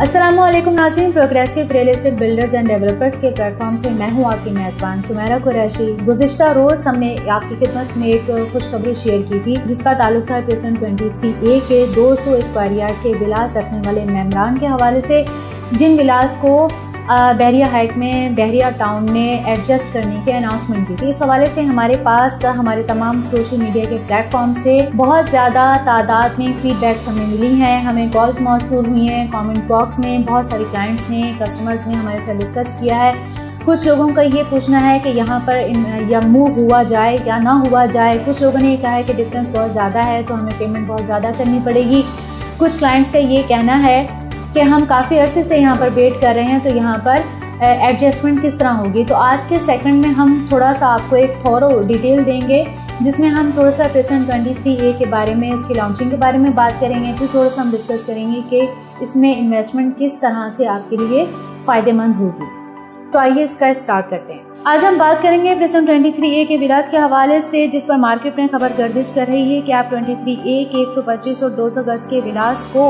अस्सलामुअलैकुम नाज़रीन, progressive real estate builders and developers के प्लेटफॉर्म से मैं हूं आपकी मेज़बान सुमेरा कुरैशी। गुज़िश्ता रोज़ हमने आपकी खिदमत में एक खुशखबरी शेयर की थी जिसका ताल्लुक था प्रेसेंट 23A के 200 स्क्वायर यार्ड के विलास रखने वाले मेम्बरान के हवाले से, जिन विलास को बहरिया हाइट में बहरिया टाउन ने एडजस्ट करने की अनाउंसमेंट की थी। इस हवाले से हमारे पास हमारे तमाम सोशल मीडिया के प्लेटफॉर्म से बहुत ज़्यादा तादाद में फीडबैक्स हमें मिली हैं, हमें कॉल्स मौसूल हुई हैं, कमेंट बॉक्स में बहुत सारे क्लाइंट्स ने, कस्टमर्स ने हमारे साथ डिस्कस किया है। कुछ लोगों का ये पूछना है कि यहाँ पर या मूव हुआ जाए या ना हुआ जाए। कुछ लोगों ने कहा है कि डिफरेंस बहुत ज़्यादा है तो हमें पेमेंट बहुत ज़्यादा करनी पड़ेगी। कुछ क्लाइंट्स का ये कहना है कि हम काफ़ी अरसे से यहाँ पर वेट कर रहे हैं तो यहाँ पर एडजस्टमेंट किस तरह होगी। तो आज के सेकंड में हम थोड़ा सा आपको एक थोरो डिटेल देंगे जिसमें हम थोड़ा सा प्रेसेंट 23A के बारे में, उसकी लॉन्चिंग के बारे में बात करेंगे। फिर थोड़ा सा हम डिस्कस करेंगे कि इसमें इन्वेस्टमेंट किस तरह से आपके लिए फ़ायदेमंद होगी। तो आइए इसका स्टार्ट करते हैं। आज हम बात करेंगे प्रेसेंट 23A के विलास के हवाले से, जिस पर मार्केट में खबर गर्दिश कर रही है कि आप 23A के 125 और 200 गज के विलास को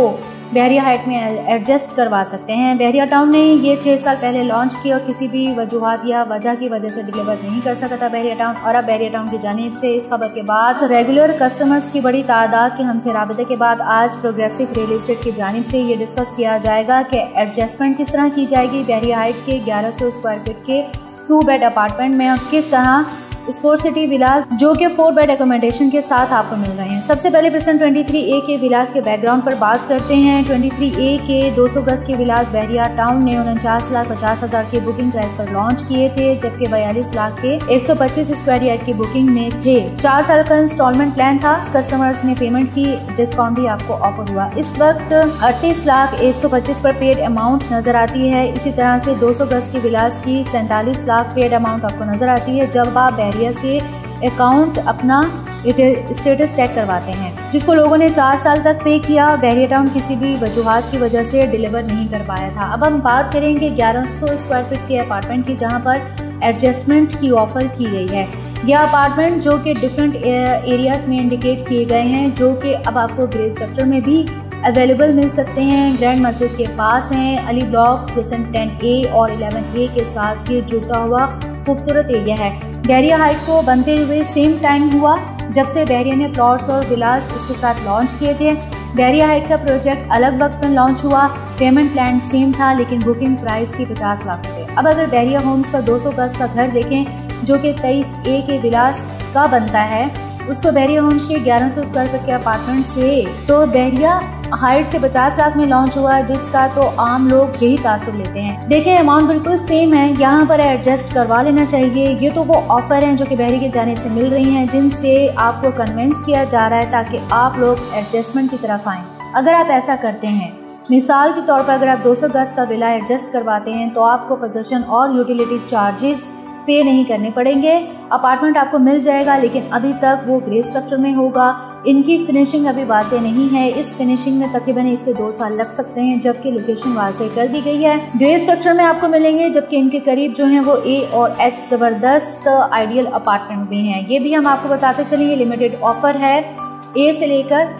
बहरिया हाइट में एडजस्ट करवा सकते हैं। बहरिया टाउन ने ये 6 साल पहले लॉन्च किया और किसी भी वजूहात या वजह की वजह से डिलीवर नहीं कर सका था बहरिया टाउन, और अब बहरिया टाउन की जानिब से इस खबर के बाद रेगुलर कस्टमर्स की बड़ी तादाद के हमसे राबिते के बाद आज प्रोग्रेसिव रियल एस्टेट की जानिब से ये डिस्कस किया जाएगा कि एडजस्टमेंट किस तरह की जाएगी बहरिया हाइट के 1100 स्क्वायर फीट के 2 बेड अपार्टमेंट में, किस तरह स्पोर्ट सिटी विलास जो कि 4 बेड एकोमोडेशन के साथ आपको मिल रहे हैं। सबसे पहले प्रेसेंट 23A के विलास के बैकग्राउंड पर बात करते हैं। 23A के 200 गज के विलास बहरिया टाउन ने 49,50,000 के बुकिंग प्राइस पर लॉन्च किए थे, जबकि 42 लाख के 125 स्क्वायर यार्ड की बुकिंग में थे। 4 साल का इंस्टॉलमेंट प्लान था। कस्टमर्स ने पेमेंट की, डिस्काउंट भी आपको ऑफर हुआ। इस वक्त 38,125 पर पेड अमाउंट नजर आती है। इसी तरह से 200 गज के विलास की 47 लाख पेड अमाउंट आपको नजर आती है जब आप बहरिया से अकाउंट अपना स्टेटस चेक करवाते हैं, जिसको लोगों ने 4 साल तक पे किया। बहरिया टाउन किसी भी वजूहात की वजह से डिलीवर नहीं कर पाया था। अब हम बात करेंगे 1100 स्क्वायर फीट के अपार्टमेंट की, जहां पर एडजस्टमेंट की ऑफर की गई है। यह अपार्टमेंट जो कि डिफरेंट एरियाज में इंडिकेट किए गए हैं, जो कि अब आपको ग्रे स्ट्रक्चर में भी अवेलेबल मिल सकते हैं। ग्रैंड मस्जिद के पास हैं। अली ब्लॉक प्रेसेंट 10A और 11A के साथ ये जुड़ता हुआ खूबसूरत एरिया है। बहरिया हाइट को बनते हुए सेम टाइम हुआ जब से बहरिया ने प्लॉट्स और विलास इसके साथ लॉन्च किए थे। बहरिया हाइट का प्रोजेक्ट अलग वक्त में लॉन्च हुआ। पेमेंट प्लान सेम था लेकिन बुकिंग प्राइस थी 50 लाख रुपये। अब अगर बहरिया होम्स का 200 गज का घर देखें जो कि 23A के विलास का बनता है, उसको बहरिया होम्स के 1100 स्क्वायर फीट के अपार्टमेंट से तो बहरिया हाइट से 50 लाख में लॉन्च हुआ, जिसका तो आम लोग यही तासुर लेते हैं। देखें अमाउंट बिल्कुल सेम है, यहाँ पर एडजस्ट करवा लेना चाहिए। ये तो वो ऑफर हैं जो कि बहरिया की जानिब से मिल रही हैं, जिनसे आपको कन्विंस किया जा रहा है ताकि आप लोग एडजस्टमेंट की तरफ आएँ। अगर आप ऐसा करते हैं, मिसाल के तौर पर अगर आप 200 गज का विला एडजस्ट करवाते हैं तो आपको पोजीशन और यूटिलिटी चार्जेस पे नहीं करने पड़ेंगे। अपार्टमेंट आपको मिल जाएगा लेकिन अभी तक वो ग्रे स्ट्रक्चर में होगा। इनकी फिनिशिंग अभी वाज़ेह नहीं है। इस फिनिशिंग में तकरीबन 1 से 2 साल लग सकते हैं, जबकि लोकेशन वाज़ेह कर दी गई है। ग्रे स्ट्रक्चर में आपको मिलेंगे, जबकि इनके करीब जो हैं वो A और H ज़बरदस्त आइडियल अपार्टमेंट भी हैं। ये भी हम आपको बताते चलेंगे, लिमिटेड ऑफर है। A से लेकर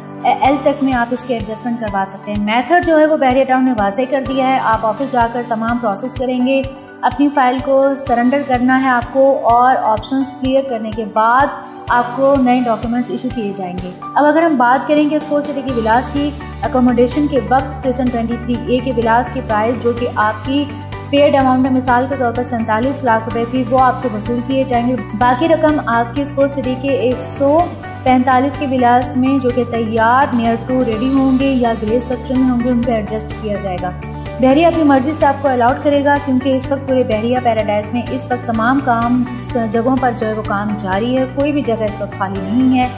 L तक में आप इसके एडजस्टमेंट करवा सकते हैं। मेथड जो है वो बहरिया टाउन ने वाज़ेह कर दिया है। आप ऑफिस जाकर तमाम प्रोसेस करेंगे, अपनी फ़ाइल को सरेंडर करना है आपको, और ऑप्शंस क्लियर करने के बाद आपको नए डॉक्यूमेंट्स इशू किए जाएंगे। अब अगर हम बात करेंगे स्पोर्ट सिटी की विलास की, अकोमोडेशन के वक्त प्रेसेंट 23A के विलास की प्राइस जो कि आपकी पेड अमाउंट में मिसाल के तौर पर 47 लाख रुपए थी, वो आपसे वसूल किए जाएंगे। बाकी रकम आपकी स्पोर्ट सिटी के 145 के विलास में जो कि तैयार नियर टू रेडी होंगे या ग्रे स्ट्रक्चर में होंगे, उनको एडजस्ट किया जाएगा। बहरिया अपनी मर्जी से आपको अलाउड करेगा, क्योंकि इस वक्त पूरे बहरिया पैराडाइज में इस वक्त तमाम काम जगहों पर जो है वो काम जारी है, कोई भी जगह इस वक्त खाली नहीं है।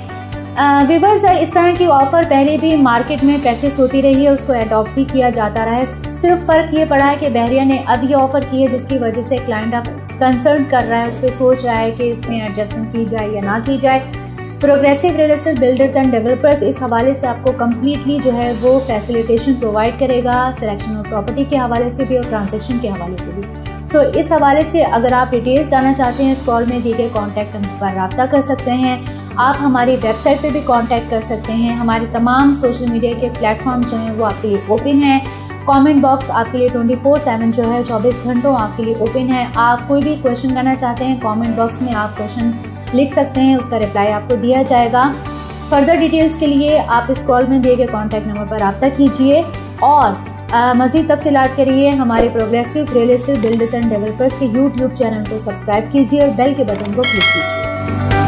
व्यूअर्स, इस तरह की ऑफ़र पहले भी मार्केट में प्रैक्टिस होती रही है, उसको अडॉप्ट भी किया जाता रहा है। सिर्फ फ़र्क ये पड़ा है कि बहरिया ने अब ये ऑफ़र की है जिसकी वजह से क्लाइंट अब कंसर्न कर रहा है, उस पर सोच रहा है कि इसमें एडजस्टमेंट की जाए या ना की जाए। Progressive real estate builders and developers इस हवाले से आपको कम्प्लीटली जो है वो फैसिलिटेशन प्रोवाइड करेगा, सिलेक्शन ऑफ प्रॉपर्टी के हवाले से भी और ट्रांजेक्शन के हवाले से भी। इस हवाले से अगर आप डिटेल्स जानना चाहते हैं, स्क्रॉल में दिए गए कॉन्टैक्ट नंबर पर रब्ता कर सकते हैं। आप हमारी वेबसाइट पे भी कांटेक्ट कर सकते हैं। हमारे तमाम सोशल मीडिया के प्लेटफॉर्म्स जो हैं वो आपके लिए ओपन हैं। कमेंट बॉक्स आपके लिए 24/7 जो है 24 घंटों आपके लिए ओपन है। आप कोई भी क्वेश्चन करना चाहते हैं कमेंट बॉक्स में आप क्वेश्चन लिख सकते हैं, उसका रिप्लाई आपको दिया जाएगा। फर्दर डिटेल्स के लिए आप इस कॉल में दिए गए कॉन्टैक्ट नंबर पर रब्ता कीजिए और मज़ीद तफसीलात के लिए हमारे progressive real estate builders and developers के यूट्यूब चैनल को सब्सक्राइब कीजिए और बेल के बटन को क्लिक कीजिए।